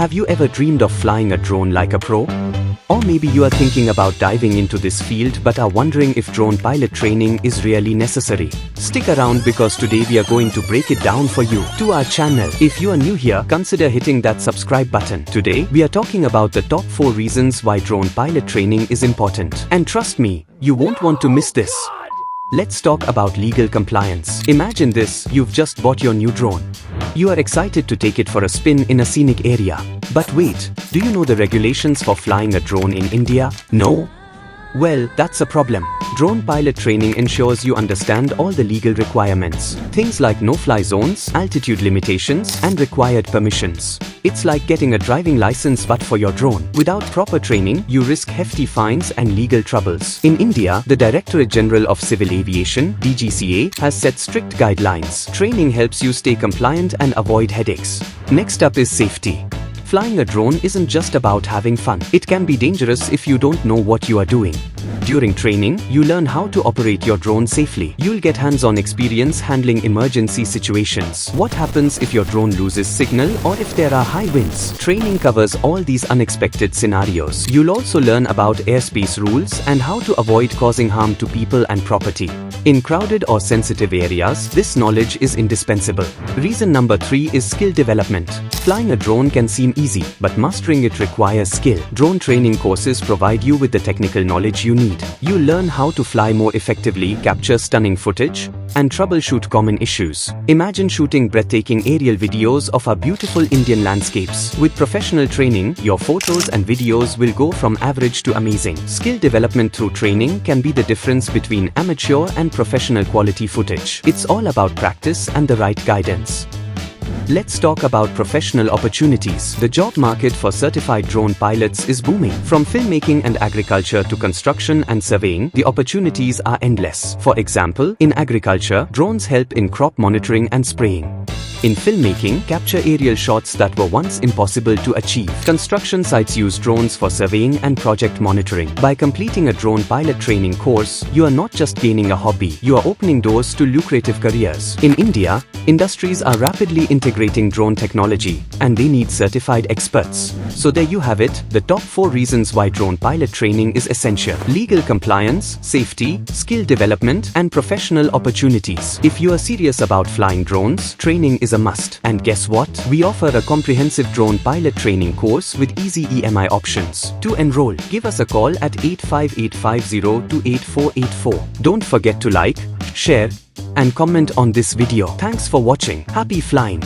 Have you ever dreamed of flying a drone like a pro? Or maybe you are thinking about diving into this field but are wondering if drone pilot training is really necessary. Stick around because today we are going to break it down for you. To our channel, if you are new here, consider hitting that subscribe button. Today, we are talking about the top 4 reasons why drone pilot training is important. And trust me, you won't want to miss this. Let's talk about legal compliance. Imagine this, you've just bought your new drone. You are excited to take it for a spin in a scenic area. But wait, do you know the regulations for flying a drone in India? No? Well, that's a problem. Drone pilot training ensures you understand all the legal requirements. Things like no-fly zones, altitude limitations, and required permissions. It's like getting a driving license but for your drone. Without proper training, you risk hefty fines and legal troubles. In India, the Directorate General of Civil Aviation, DGCA, has set strict guidelines. Training helps you stay compliant and avoid headaches. Next up is safety. Flying a drone isn't just about having fun. It can be dangerous if you don't know what you are doing. During training, you learn how to operate your drone safely. You'll get hands-on experience handling emergency situations. What happens if your drone loses signal or if there are high winds? Training covers all these unexpected scenarios. You'll also learn about airspace rules and how to avoid causing harm to people and property. In crowded or sensitive areas, this knowledge is indispensable. Reason number 3 is skill development. Flying a drone can seem easy, but mastering it requires skill. Drone training courses provide you with the technical knowledge you need. You learn how to fly more effectively, capture stunning footage, and troubleshoot common issues. Imagine shooting breathtaking aerial videos of our beautiful Indian landscapes. With professional training, your photos and videos will go from average to amazing. Skill development through training can be the difference between amateur and professional quality footage. It's all about practice and the right guidance. Let's talk about professional opportunities. The job market for certified drone pilots is booming. From filmmaking and agriculture to construction and surveying, the opportunities are endless. For example, in agriculture, drones help in crop monitoring and spraying. In filmmaking, capture aerial shots that were once impossible to achieve. Construction sites use drones for surveying and project monitoring. By completing a drone pilot training course, you are not just gaining a hobby, you are opening doors to lucrative careers. In India, industries are rapidly integrating drone technology, and they need certified experts. So there you have it, the top 4 reasons why drone pilot training is essential. Legal compliance, safety, skill development, and professional opportunities. If you are serious about flying drones, training is a must. And guess what? We offer a comprehensive drone pilot training course with easy EMI options. To enroll, give us a call at 85850-28484. Don't forget to like, share, and comment on this video. Thanks for watching. Happy flying!